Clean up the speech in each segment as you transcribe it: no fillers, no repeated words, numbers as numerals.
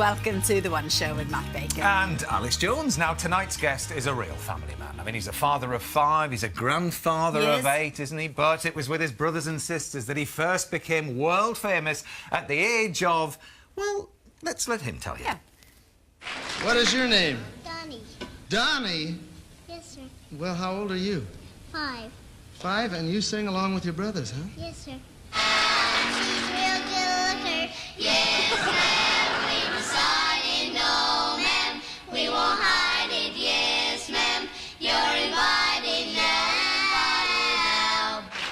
welcome to The One Show with Matt Baker. And Alex Jones. Now, tonight's guest is a real family man. I mean, he's a father of 5, he's a grandfather of 8, isn't he? But it was with his brothers and sisters that he first became world famous at the age of, well, let's let him tell you. Yeah. What is your name? Donnie. Donnie? Yes, sir. Well, how old are you? 5. 5, and you sing along with your brothers, huh? Yes, sir. She's real good, yes, ma'am. We decided no, ma'am. We won't hide it, yes, ma'am. You're invited now.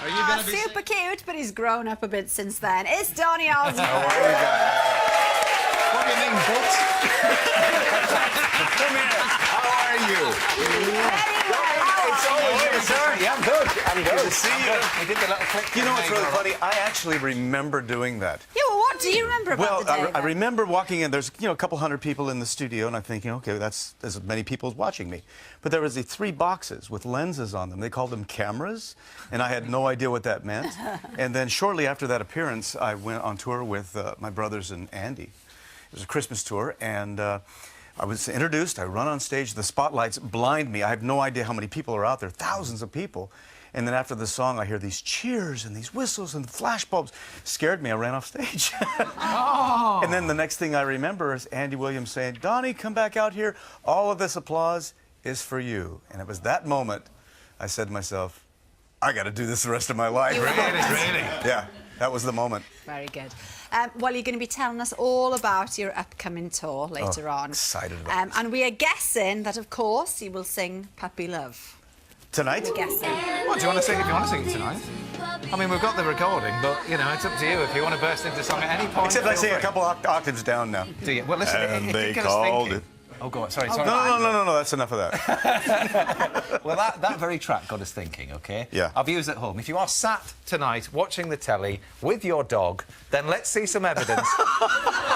Are you gonna be Super cute, but he's grown up a bit since then. It's Donnie Osmond. How are you guys? What do you mean, Butts? Come here. How are you? Very well. It's always good, sir. Yeah, I'm good. I'm good. Good to see you. We did the little click. You know what's really funny? I actually remember doing that. Yeah, well, what do you remember about the day? I then? remember walking in. There's, a couple hundred people in the studio, and I'm thinking, okay, there's as many people watching me. But there was these 3 boxes with lenses on them. They called them cameras, and I had no idea what that meant. And then shortly after that appearance, I went on tour with my brothers and Andy. It was a Christmas tour, and I was introduced. I run on stage. The spotlights blind me. I have no idea how many people are out there, thousands of people. And then after the song, I hear these cheers and these whistles and flashbulbs. Scared me. I ran off stage. Oh. And then the next thing I remember is Andy Williams saying, "Donnie, come back out here. All of this applause is for you." And it was that moment I said to myself, I got to do this the rest of my life. You Really? Yeah, that was the moment. Very good. Well, you're going to be telling us all about your upcoming tour later on. Excited about this. And we are guessing that, of course, you will sing Puppy Love. Tonight? We're guessing. What do you want to sing if you want to sing it tonight? I mean, we've got the recording, but, it's up to you if you want to burst into song at any point. Except I feel sing a free. couple octaves down now. Do you? Well, listen, And it they get us called thinking. it. Oh, go on. Sorry. No, that's enough of that. Well, that very track got us thinking, OK? Yeah. Our viewers at home, if you are sat tonight watching the telly with your dog, then let's see some evidence.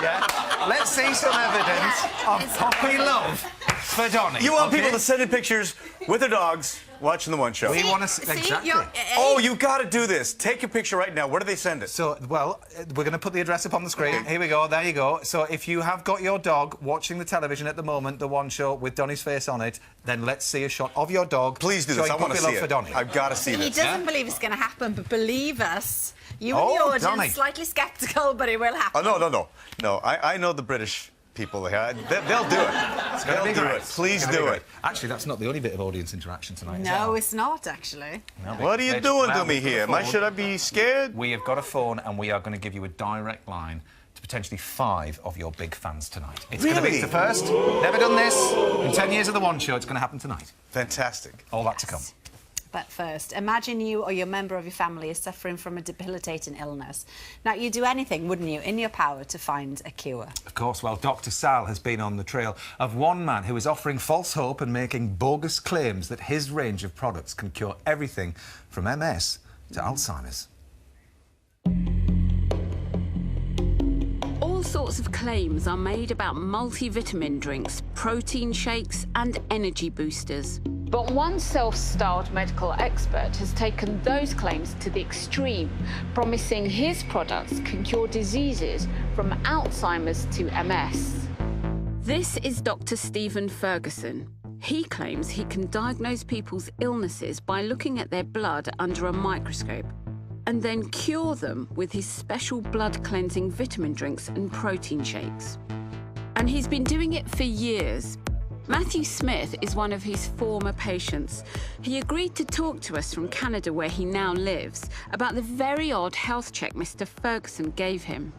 Yeah? Let's see some evidence of puppy love for Donnie. You want okay? people to send in pictures with their dogs watching The One Show. We want to... Exactly. Oh, you got to do this. Take a picture right now. Where do they send it? So, well, we're going to put the address up on the screen. Here we go. There you go. So if you have got your dog watching the television at the moment, The One Show, with Donnie's face on it, then let's see a shot of your dog. Please do this. I want to see love it. for Donnie. I've got to see He this. doesn't believe it's going to happen, but believe us, you and Oh, the audience Donnie. slightly sceptical, but it will happen. Oh, no. I know the British people. They'll do it. They'll be do great. it. Please It's gonna do be it. great. Actually, that's not the only bit of audience interaction tonight. is No, it? it's not, actually. No, What are you doing to me here? Should I be scared? We have got a phone, and we are going to give you a direct line to potentially 5 of your big fans tonight. It's going to be Really? the first. Never done this. In 10 years of The One Show, it's going to happen tonight. Fantastic. All that to come. But first, imagine you or your member of your family is suffering from a debilitating illness. Now, you'd do anything, wouldn't you, in your power to find a cure? Of course, well, Dr. Sal has been on the trail of one man who is offering false hope and making bogus claims that his range of products can cure everything from MS to Alzheimer's. All sorts of claims are made about multivitamin drinks, protein shakes and energy boosters. But one self-styled medical expert has taken those claims to the extreme, promising his products can cure diseases from Alzheimer's to MS. This is Dr. Stephen Ferguson. He claims he can diagnose people's illnesses by looking at their blood under a microscope and then cure them with his special blood-cleansing vitamin drinks and protein shakes. And he's been doing it for years. Matthew Smith is one of his former patients. He agreed to talk to us from Canada, where he now lives, about the very odd health check Mr. Ferguson gave him.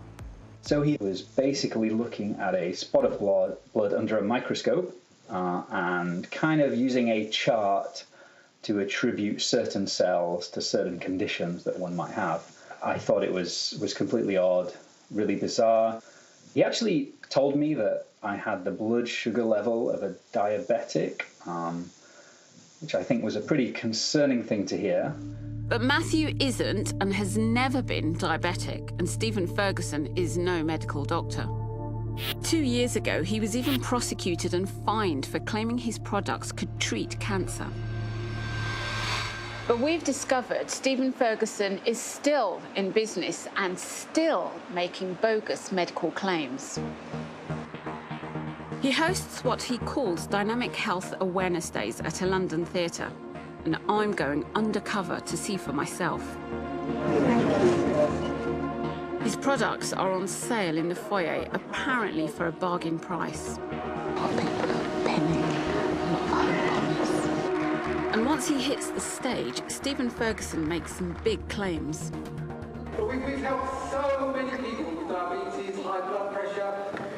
So he was basically looking at a spot of blood under a microscope and kind of using a chart to attribute certain cells to certain conditions that one might have. I thought it was completely odd, really bizarre. He actually told me that I had the blood sugar level of a diabetic, which I think was a pretty concerning thing to hear. But Matthew isn't and has never been diabetic, and Stephen Ferguson is no medical doctor. 2 years ago, he was even prosecuted and fined for claiming his products could treat cancer. But we've discovered Stephen Ferguson is still in business and still making bogus medical claims. He hosts what he calls Dynamic Health Awareness Days at a London theatre, and I'm going undercover to see for myself. His products are on sale in the foyer, apparently for a bargain price. People are pinning a lot of hope on this. And once he hits the stage, Stephen Ferguson makes some big claims. But we've helped so many people with diabetes, high blood pressure,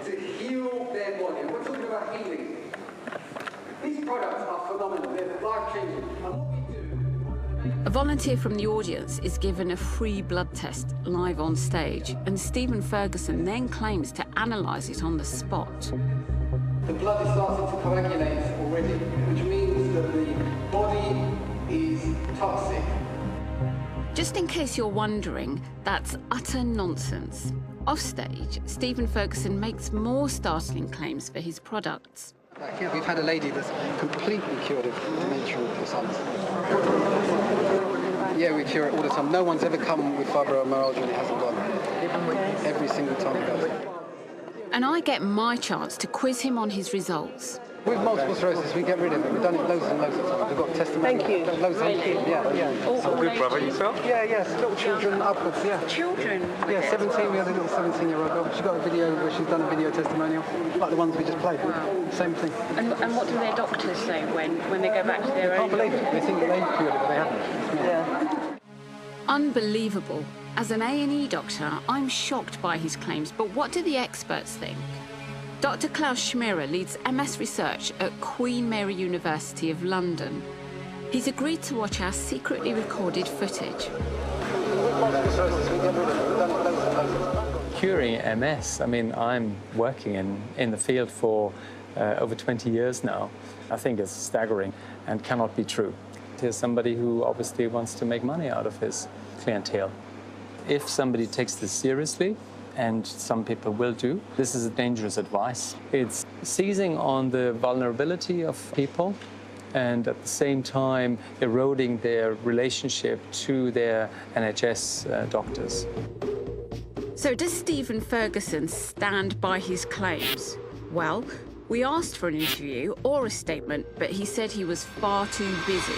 to heal their body. And we're talking about healing. These products are phenomenal. They're life-changing. And what we do... A volunteer from the audience is given a free blood test live on stage, and Stephen Ferguson then claims to analyse it on the spot. The blood is starting to coagulate already, which means that the body is toxic. Just in case you're wondering, that's utter nonsense. Offstage, Stephen Ferguson makes more startling claims for his products. Yeah, we've had a lady that's completely cured of dementia with Alzheimer's. Yeah, we cure it all the time. No one's ever come with fibromyalgia and it hasn't gone. Every single time it goes. And I get my chance to quiz him on his results. With multiple sclerosis, we get rid of it. We've done it loads and loads of times. We've got testimonials. Thank you. Loads Really? Yeah. Good brother yourself? Yeah, yes. Little children upwards, yeah. Children? Yeah, 17. We had a little 17-year-old girl. She's got a video where she's done a video testimonial, like the ones we just played. Same thing. And what do their doctors say when they go back to their I own? can't believe it. They think that they've cured it, but they haven't. Yeah. Unbelievable. As an A&E doctor, I'm shocked by his claims, but what do the experts think? Dr. Klaus Schmierer leads MS research at Queen Mary University of London. He's agreed to watch our secretly recorded footage. Curing MS, I mean, I'm working in the field for over 20 years now. I think it's staggering and cannot be true. Here's somebody who obviously wants to make money out of his clientele. If somebody takes this seriously, and some people will do, this is a dangerous advice. It's seizing on the vulnerability of people and at the same time eroding their relationship to their NHS doctors. So does Stephen Ferguson stand by his claims? Well, we asked for an interview or a statement, but he said he was far too busy.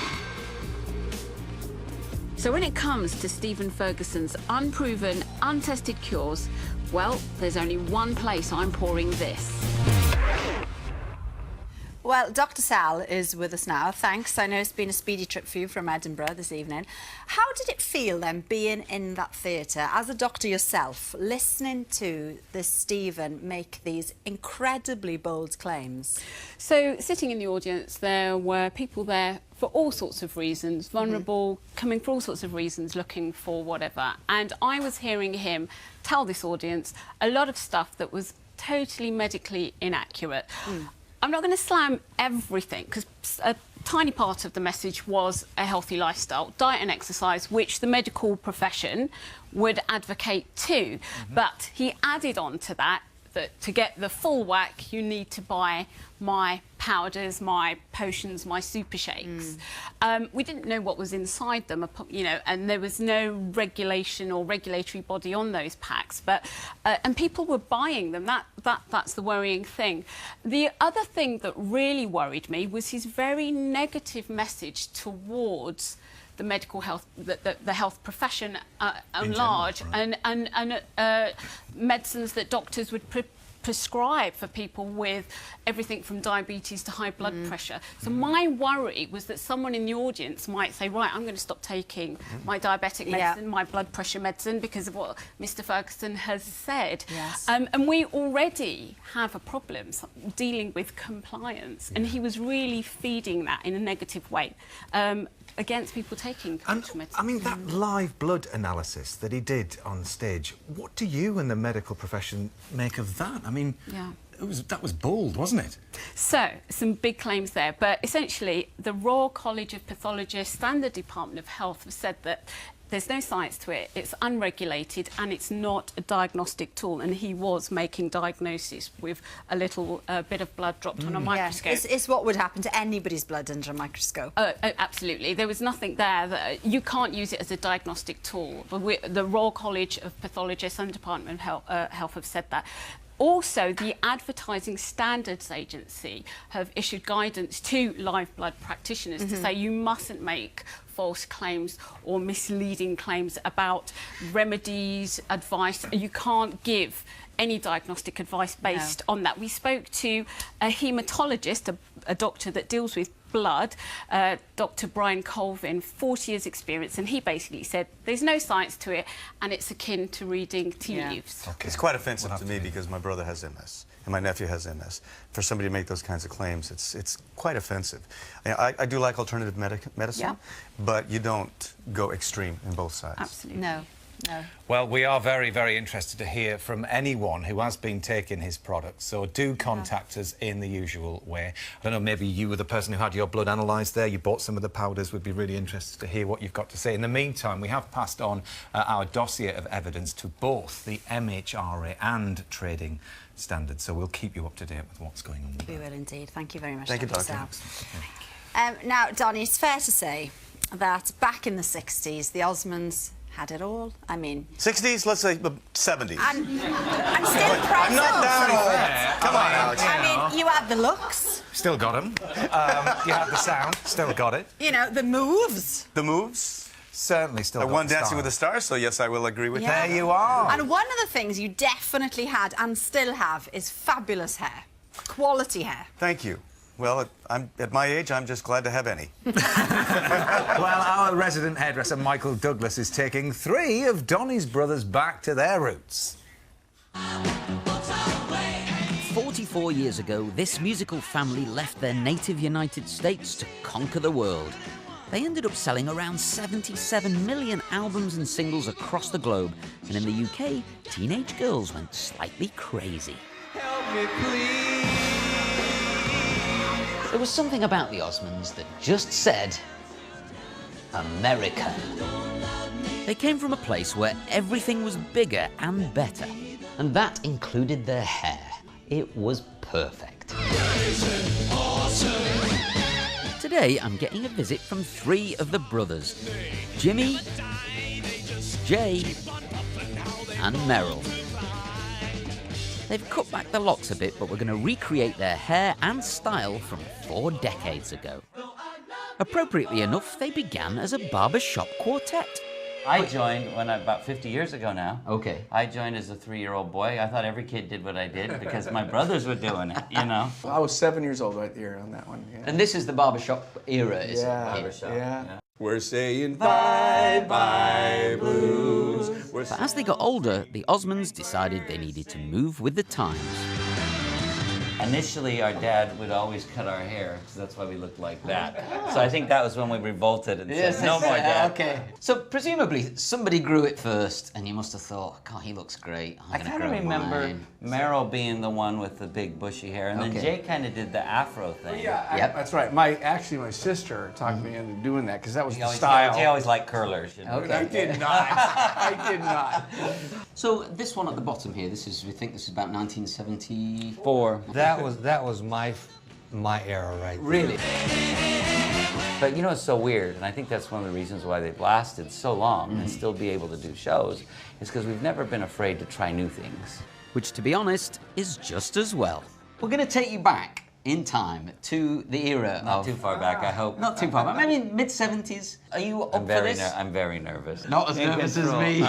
So when it comes to Stephen Ferguson's unproven, untested cures, well, there's only one place I'm pouring this. Well, Dr. Sal is with us now. Thanks. I know it's been a speedy trip for you from Edinburgh this evening. How did it feel then being in that theatre as a doctor yourself, listening to this Stephen make these incredibly bold claims? So sitting in the audience, there were people there for all sorts of reasons, vulnerable, coming for all sorts of reasons, looking for whatever. And I was hearing him tell this audience a lot of stuff that was totally medically inaccurate. I'm not going to slam everything, because a tiny part of the message was a healthy lifestyle, diet and exercise, which the medical profession would advocate too. But he added on to that to get the full whack, you need to buy my powders, my potions, my super shakes. We didn't know what was inside them, you know, and there was no regulation or regulatory body on those packs. But and people were buying them. That's the worrying thing. The other thing that really worried me was his very negative message towards the medical health, the health profession at large, right. and medicines that doctors would prescribe for people with everything from diabetes to high blood pressure. So my worry was that someone in the audience might say, right, I'm going to stop taking my diabetic medicine, my blood pressure medicine, because of what Mr. Ferguson has said. Yes. And we already have a problem dealing with compliance, and he was really feeding that in a negative way. Against people taking conventional medicine. I mean, that live blood analysis that he did on stage, what do you and the medical profession make of that? I mean, that was bold, wasn't it? So, some big claims there, but essentially the Royal College of Pathologists and the Department of Health have said that there's no science to it, it's unregulated and it's not a diagnostic tool, and he was making diagnosis with a little bit of blood dropped on a microscope. Yeah, it's what would happen to anybody's blood under a microscope. Oh, absolutely. There was nothing there that you can't use it as a diagnostic tool. The Royal College of Pathologists and Department of Health have said that. Also, the Advertising Standards Agency have issued guidance to live blood practitioners to say you mustn't make false claims or misleading claims about remedies, advice. You can't give any diagnostic advice based on that. We spoke to a haematologist, a doctor that deals with blood, Dr. Brian Colvin, 40 years experience, and he basically said there's no science to it and it's akin to reading tea leaves. Okay. It's quite offensive to me because my brother has MS and my nephew has MS. For somebody to make those kinds of claims, it's quite offensive. I do like alternative medicine, but you don't go extreme in both sides. Absolutely. No. No. Well, we are very, very interested to hear from anyone who has been taking his products, so do contact us in the usual way. I don't know, maybe you were the person who had your blood analysed there, you bought some of the powders, we'd be really interested to hear what you've got to say. In the meantime, we have passed on our dossier of evidence to both the MHRA and trading standards, so we'll keep you up to date with what's going on with We that. will indeed. Thank you very much. Thank you, Dr. Doctor. Sal. Now, Donnie, it's fair to say that back in the 60s, the Osmonds had it all. I mean... 60s, let's say 70s. And still present. I'm not down all that. Come on, Alex. I mean, you had the looks. Still got him. You had the sound, still got it. You know, the moves. The moves? Certainly still I got won the Dancing style. with the Stars, so yes, I will agree with Yeah. that. There you are. And one of the things you definitely had and still have is fabulous hair. Quality hair. Thank you. Well, at my age, I'm just glad to have any. Well, our resident hairdresser, Michael Douglas, is taking 3 of Donnie's brothers back to their roots. 44 years ago, this musical family left their native United States to conquer the world. They ended up selling around 77 million albums and singles across the globe, and in the UK, teenage girls went slightly crazy. Help me, please. There was something about the Osmonds that just said, America. They came from a place where everything was bigger and better, and that included their hair. It was perfect. Today, I'm getting a visit from 3 of the brothers, Jimmy, Jay, and Merrill. They've cut back the locks a bit, but we're going to recreate their hair and style from 4 decades ago. Appropriately enough, they began as a barbershop quartet. I joined about 50 years ago now. Okay. I joined as a 3-year-old boy. I thought every kid did what I did because my brothers were doing it, you know. I was 7 years old right here on that one. Yeah. And this is the barbershop era, is it? Barbershop. Yeah. We're saying bye-bye blues. But as they got older, the Osmonds decided they needed to move with the times. Initially, our dad would always cut our hair, so that's why we looked like that. So I think that was when we revolted and said, no more, Dad. Okay. So presumably somebody grew it first, and you must have thought, God, he looks great. I kind of remember Merrill being the one with the big bushy hair, and then Jay kind of did the afro thing. Yeah, that's right. My sister talked me into doing that because that was Jay the always, style. Jay always liked curlers. You know? I did not. I did not. So this one at the bottom here, we think this is about 1974. That was my era right there. Really? But you know what's so weird, and I think that's one of the reasons why they've lasted so long and still be able to do shows, is because we've never been afraid to try new things. Which, to be honest, is just as well. We're going to take you back in time to the era Not too far back, I hope. Not too far back, maybe mid-70s. Are you up for this? I'm very nervous. Not as nervous as me.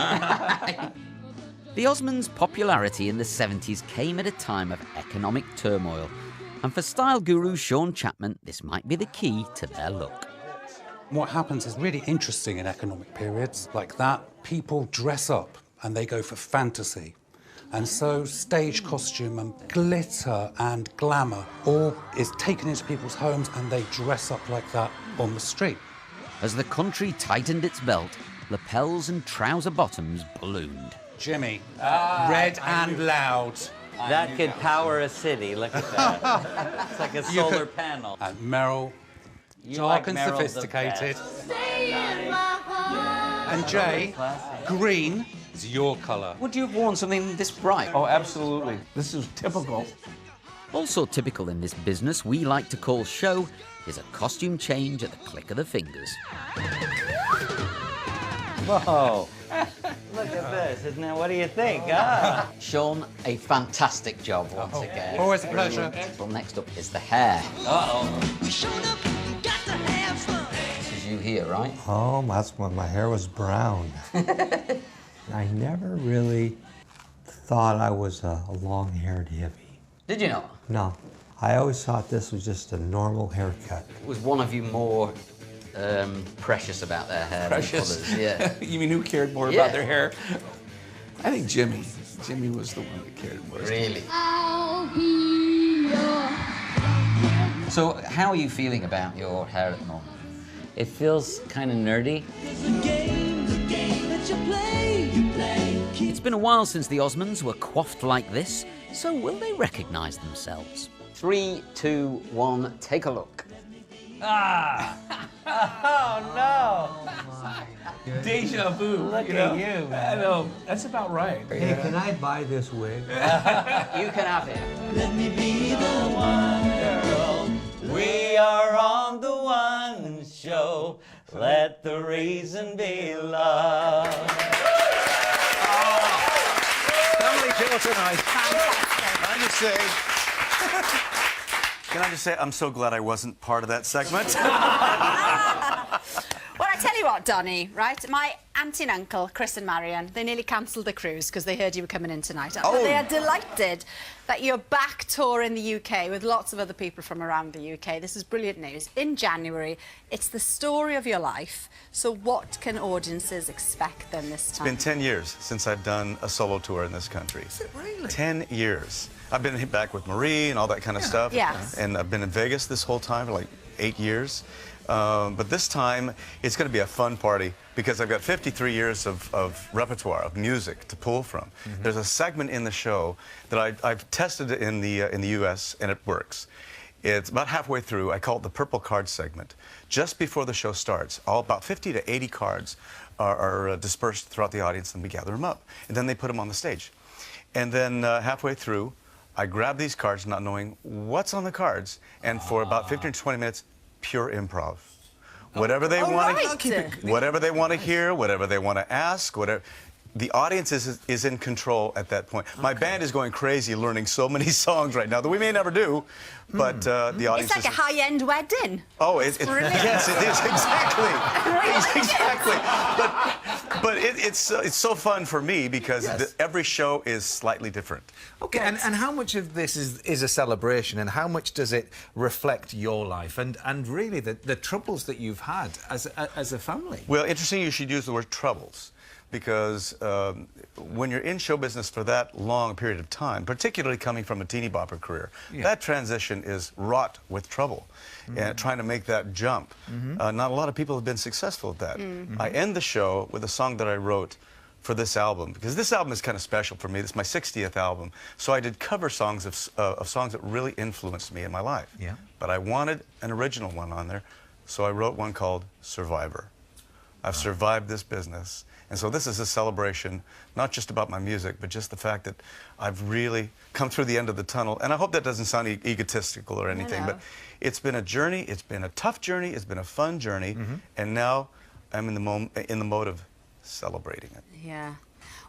The Osmonds' popularity in the 70s came at a time of economic turmoil. And for style guru Sean Chapman, this might be the key to their look. What happens is really interesting in economic periods like that. People dress up and they go for fantasy. And so stage costume and glitter and glamour all is taken into people's homes and they dress up like that on the street. As the country tightened its belt, lapels and trouser bottoms ballooned. Jimmy, red and loud. That could power a city, look at that. It's like a solar panel. And Merrill, You dark like and Merrill the sophisticated. best. And Jay, green is your colour. Would you have worn something this bright? Oh, absolutely. This is typical. Also typical in this business we like to call show is a costume change at the click of the fingers. Whoa. Look at this, isn't it? What do you think? Ah. Sean, a fantastic job once again. Always a pleasure. Well, next up is the hair. Uh-oh. This is you here, right? Oh, that's when my hair was brown. I never really thought I was a long-haired hippie. Did you not? No, I always thought this was just a normal haircut. Was one of you more precious about their hair Precious? than others? Yeah. You mean who cared more Yeah. about their hair? I think Jimmy. Jimmy was the one that cared most. Really? So, how are you feeling about your hair at the moment? It feels kind of nerdy. It's been a while since the Osmonds were coiffed like this, so will they recognise themselves? 3, 2, 1, take a look. Ah! Oh, no! Deja vu. Look you know? at you, I man. know. That's about right. Hey, can I buy this wig? You can have it. Let me be the one girl. We are on the one show. Let the reason be love. Family show tonight. Can I just say, I'm so glad I wasn't part of that segment. Well, I tell you what, Donny, right? My auntie and uncle, Chris and Marion, they nearly cancelled the cruise because they heard you were coming in tonight. Oh. They are delighted that you're back touring the UK with lots of other people from around the UK. This is brilliant news. In January, it's the story of your life. So what can audiences expect then this time? It's been 10 years since I've done a solo tour in this country. Is it really? 10 years. I've been back with Marie and all that kind of stuff. Yes. And I've been in Vegas this whole time for like 8 years. But this time, it's going to be a fun party because I've got 53 years of repertoire, of music to pull from. There's a segment in the show that I've tested in the U.S., and it works. It's about halfway through. I call it the purple card segment. Just before the show starts, about 50 to 80 cards are dispersed throughout the audience, and we gather them up. And then they put them on the stage. And then halfway through, I grab these cards not knowing what's on the cards, and for about 15 to 20 minutes, pure improv. Whatever they want to, whatever they want to hear, whatever they want to ask, whatever. The audience is in control at that point. My band is going crazy learning so many songs right now that we may never do, but the audience It's like a high-end wedding. Oh, yes, it is, exactly. But it's so fun for me because every show is slightly different. Okay, and how much of this is a celebration, and how much does it reflect your life and really the troubles that you've had as a family? Well, interesting you should use the word troubles, because when you're in show business for that long period of time, particularly coming from a teeny bopper career, that transition is wrought with trouble. And trying to make that jump. Not a lot of people have been successful at that. I end the show with a song that I wrote for this album, because this album is kind of special for me. This is my 60th album. So I did cover songs of songs that really influenced me in my life. Yeah. But I wanted an original one on there, so I wrote one called Survivor. I've survived this business. And so this is a celebration, not just about my music, but just the fact that I've really come through the end of the tunnel. And I hope that doesn't sound egotistical or anything, but it's been a journey. It's been a tough journey. It's been a fun journey. And now I'm in the mode of celebrating it. Yeah.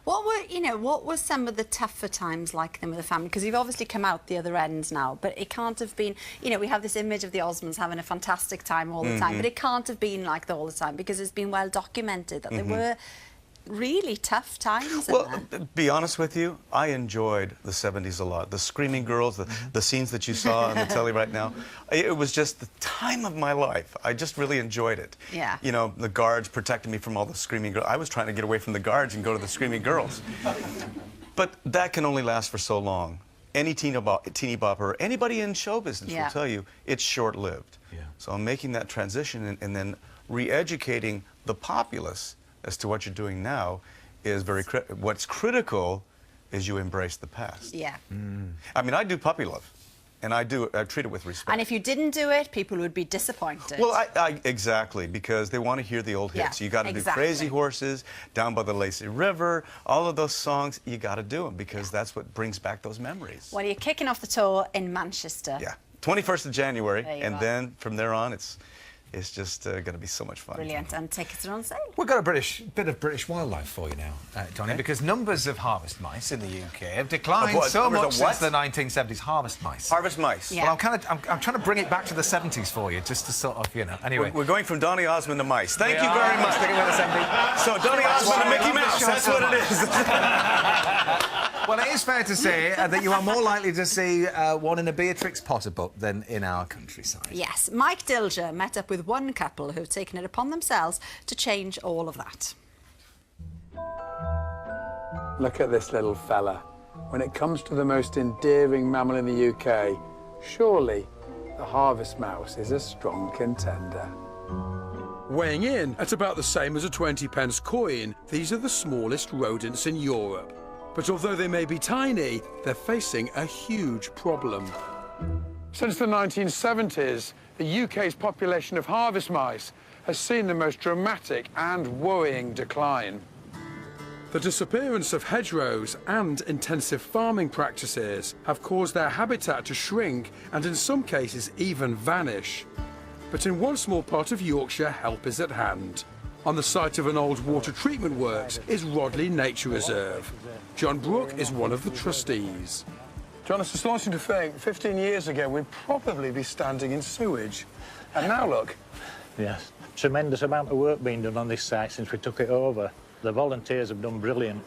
What were some of the tougher times like then with the family? Because you've obviously come out the other end now, but it can't have been, we have this image of the Osmonds having a fantastic time all the time, but it can't have been like that all the time because it's been well documented that there were really tough times in there. Well, be honest with you, I enjoyed the 70s a lot. The screaming girls, the scenes that you saw on the telly right now, it was just the time of my life. I just really enjoyed it. Yeah. You know, the guards protected me from all the screaming girls. I was trying to get away from the guards and go to the screaming girls. But that can only last for so long. Any teeny bopper, anybody in show business will tell you it's short-lived. Yeah. So I'm making that transition and then re-educating the populace as to what you're doing now is very critical. What's critical is you embrace the past. Yeah. I mean, I do puppy love, and I treat it with respect. And if you didn't do it, people would be disappointed. Well, exactly, because they want to hear the old hits. You got to do Crazy Horses, Down by the Lazy River, all of those songs, you got to do them because that's what brings back those memories. Well, you're kicking off the tour in Manchester. Yeah, 21st of January, and then from there on, it's is just going to be so much fun. Brilliant, and tickets are on sale. We've got a bit of British wildlife for you now, Donny, because numbers of harvest mice in the UK have declined so much since the 1970s. Harvest mice. Harvest mice. Yeah. Well, I'm trying to bring it back to the 70s for you, just to sort of, you know. Anyway, we're going from Donny Osmond to mice. Thank you very much. Sticking with the 70s. So Donny Osmond and Mickey Mouse. That's what it is. Well, it is fair to say that you are more likely to see one in a Beatrix Potter book than in our countryside. Yes, Mike Dilger met up with one couple who've taken it upon themselves to change all of that. Look at this little fella. When it comes to the most endearing mammal in the UK, surely the harvest mouse is a strong contender. Weighing in at about the same as a 20p coin, these are the smallest rodents in Europe. But although they may be tiny, they're facing a huge problem. Since the 1970s, the UK's population of harvest mice has seen the most dramatic and worrying decline. The disappearance of hedgerows and intensive farming practices have caused their habitat to shrink and in some cases even vanish. But in one small part of Yorkshire, help is at hand. On the site of an old water treatment works is Rodley Nature Reserve. John Brooke is one of the trustees. John, it's astonishing to think 15 years ago we'd probably be standing in sewage. And now look. Yes, tremendous amount of work being done on this site since we took it over. The volunteers have done brilliant.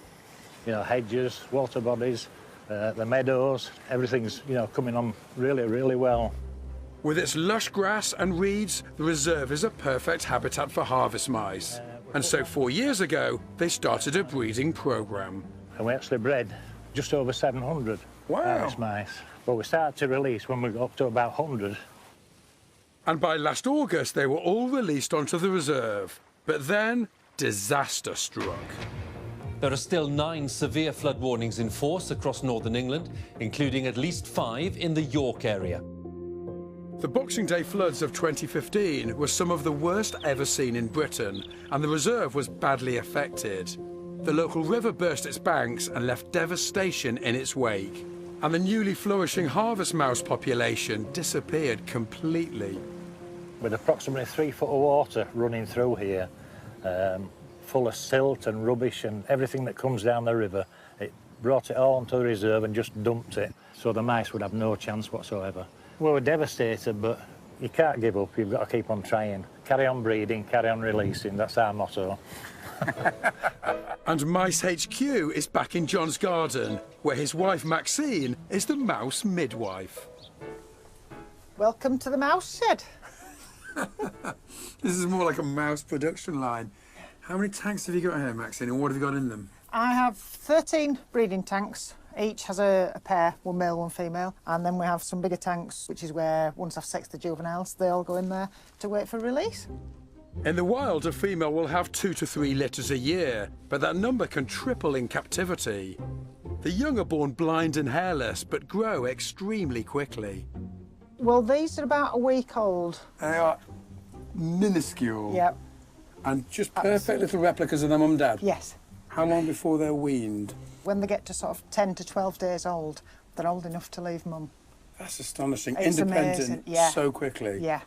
You know, hedges, water bodies, the meadows, everything's, you know, coming on really, really well. With its lush grass and reeds, the reserve is a perfect habitat for harvest mice. And so 4 years ago, they started a breeding programme. And we actually bred just over 700 harvest mice. But we started to release when we got up to about 100. And by last August, they were all released onto the reserve. But then, disaster struck. There are still 9 severe flood warnings in force across northern England, including at least 5 in the York area. The Boxing Day floods of 2015 were some of the worst ever seen in Britain, and the reserve was badly affected. The local river burst its banks and left devastation in its wake. And the newly flourishing harvest mouse population disappeared completely. With approximately 3 foot of water running through here, full of silt and rubbish and everything that comes down the river, it brought it all onto the reserve and just dumped it. So the mice would have no chance whatsoever. We were devastated, but you can't give up. You've got to keep on trying. Carry on breeding, carry on releasing. That's our motto. And Mice HQ is back in John's garden, where his wife Maxine is the mouse midwife. Welcome to the mouse shed. This is more like a mouse production line. How many tanks have you got here, Maxine, and what have you got in them? I have 13 breeding tanks. Each has a pair, one male, one female. And then we have some bigger tanks, which is where, once I've sexed the juveniles, they all go in there to wait for release. In the wild, a female will have 2 to 3 litters a year, but that number can triple in captivity. The young are born blind and hairless, but grow extremely quickly. Well, these are about a week old. They are minuscule. Yep. And just perfect little replicas of their mum and dad? Yes. How long before they're weaned? When they get to sort of 10 to 12 days old, they're old enough to leave mum. That's astonishing. It's Independent amazing. Yeah. So quickly. Yeah.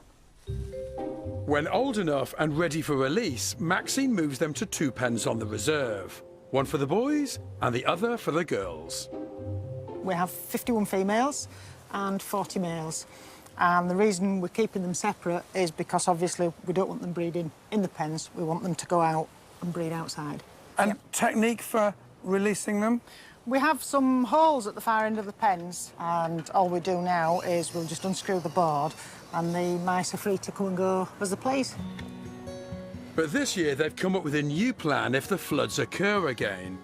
When old enough and ready for release, Maxine moves them to 2 pens on the reserve. One for the boys and the other for the girls. We have 51 females and 40 males. And the reason we're keeping them separate is because obviously we don't want them breeding in the pens. We want them to go out and breed outside. And technique for releasing them? We have some holes at the far end of the pens, and all we do now is we'll just unscrew the board and the mice are free to come and go as they please. But this year they've come up with a new plan if the floods occur again.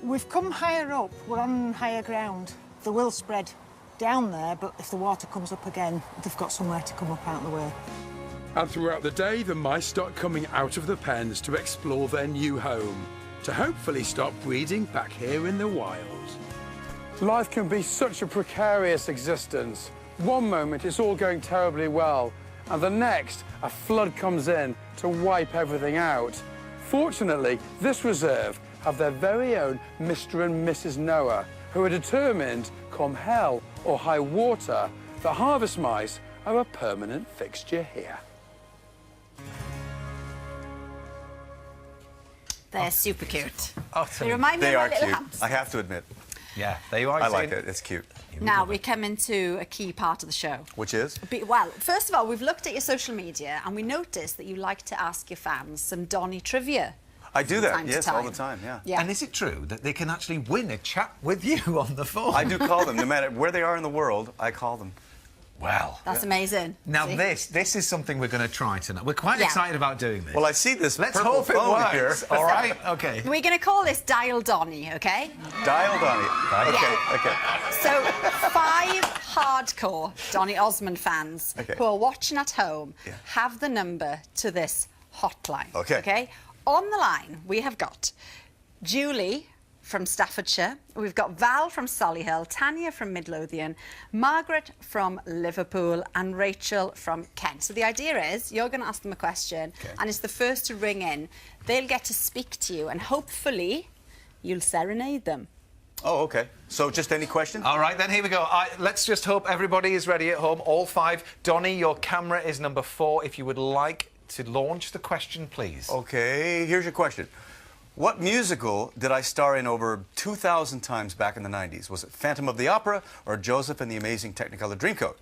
We've come higher up, we're on higher ground. They will spread down there, but if the water comes up again, they've got somewhere to come up out of the way. And throughout the day, the mice start coming out of the pens to explore their new home, to hopefully start breeding back here in the wild. Life can be such a precarious existence. One moment it's all going terribly well, and the next a flood comes in to wipe everything out. Fortunately, this reserve have their very own Mr. and Mrs. Noah, who are determined, come hell or high water, that harvest mice are a permanent fixture here. They're super cute. Utterly. They remind me They of my are little cute. hamsters. I have to admit. Yeah, they are. I like it. It's cute. Now we come into a key part of the show. Which is? Well, first of all, we've looked at your social media and we noticed that you like to ask your fans some Donny trivia. I do that, time to yes, all time. the time, yeah. Yeah. And is it true that they can actually win a chat with you on the phone? I do call them. No matter where they are in the world, I call them. Well. That's amazing. Now See? this is something we're going to try tonight. We're quite Yeah. excited about doing this. Well, I see this Let's purple hope it phone works. here. All right, okay. We're going to call this Dial Donny, OK? Dial Donny. Okay, Yeah. okay. So 5 hardcore Donny Osmond fans who are watching at home have the number to this hotline. Okay. On the line, we have got Julie from Staffordshire, we've got Val from Solihull, Tanya from Midlothian, Margaret from Liverpool and Rachel from Kent. So the idea is you're going to ask them a question and it's the first to ring in. They'll get to speak to you and hopefully you'll serenade them. Oh, okay. So just any question? All right, then, here we go. Let's just hope everybody is ready at home, all 5. Donny, your camera is number 4. If you would like to launch the question, please. Okay, here's your question. What musical did I star in over 2,000 times back in the 90s? Was it Phantom of the Opera or Joseph and the Amazing Technicolor Dreamcoat?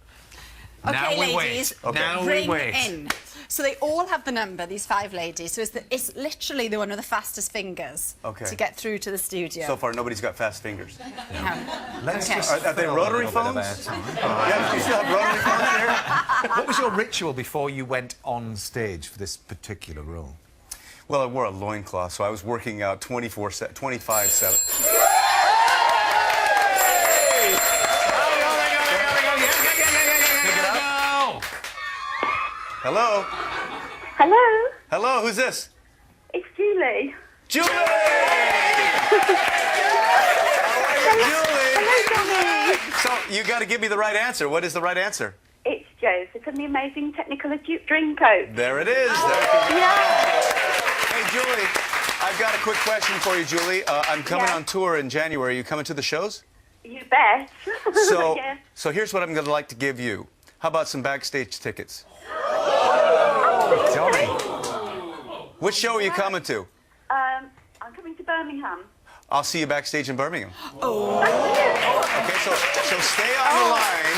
Okay, Now we ladies, wait. Now we ring wait. in. So they all have the number, these 5 ladies. So it's literally the one with the fastest fingers to get through to the studio. So far, nobody's got fast fingers. Let's Okay. just Are they fill a rotary little bit of phones? airtime. Yeah, you still have rotary phones here? What was your ritual before you went on stage for this particular role? Well, I wore a loincloth, so I was working out 25/7. Hello? Hello, Hello, who's this? it's Julie. Julie! Hello, Johnny. So, you got to give me the right answer. What is the right answer? It's Joseph and the Amazing Technicolor Dreamcoat. There it is. Hey, Julie, I've got a quick question for you, Julie. I'm coming on tour in January. Are you coming to the shows? You bet. So, Yeah. so here's what I'm going to like to give you. How about some backstage tickets? Johnny. Which show are you coming to? I'm coming to Birmingham. I'll see you backstage in Birmingham. Oh. Okay, so stay on the line.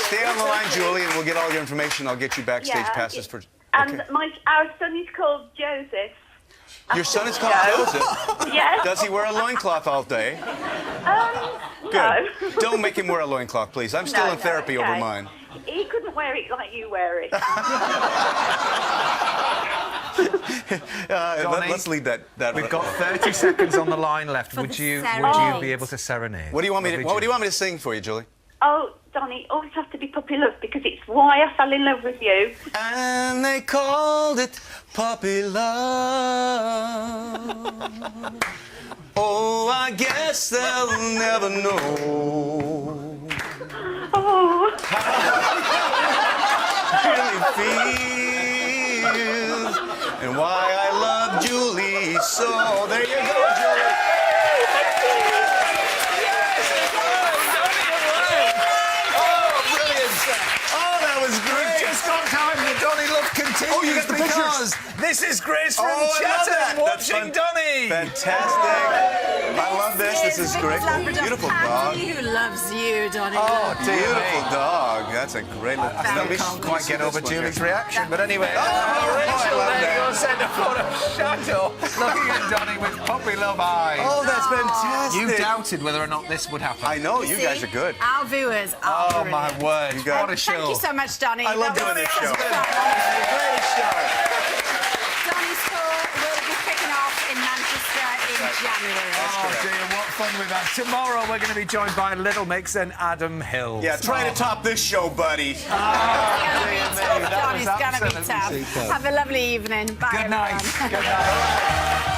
Stay on the line, Julie, and we'll get all your information. I'll get you backstage Yeah, passes for... And our son is called Joseph. Your son is called Joseph? Yes. Does he wear a loincloth all day? Good. No. Don't make him wear a loincloth, please. I'm still No, in therapy okay. over mine. He couldn't wear it like you wear it. Johnny, Let's leave that. We've got 30 seconds on the line left. Would you be able to serenade? What do you want me to? What do you want me to sing for you, Julie? Oh, Donny, always has to be Puppy Love because it's why I fell in love with you. And they called it Puppy Love. Oh, I guess they'll never know. Oh. Really feels and why I love Julie so. There you go, Julie. This is Grace from Oh, I love that. Chatham That's watching Donny. Fantastic. I love this. This is great. Beautiful dog. Who loves you, Donny? Oh, beautiful dog. That's a great look. I can't quite get over Julie's reaction, but anyway. I Rachel, love there that. you go, send a photo of Shadow looking at Donny with puppy love eyes. Oh, that's fantastic. You doubted whether or not this would happen. I know, you guys are good. Our viewers are Oh, my word. What a show. Thank you so much, Donny. I love doing this show. Great show. Donny's tour will be kicking off in Manchester in January. Oh, dear, what fun we've had. Tomorrow we're going to be joined by Little Mix and Adam Hill. Yeah, try to top this show, buddy. Donny's going to be tough. Have a lovely evening. Bye, Good night. everyone. Good night.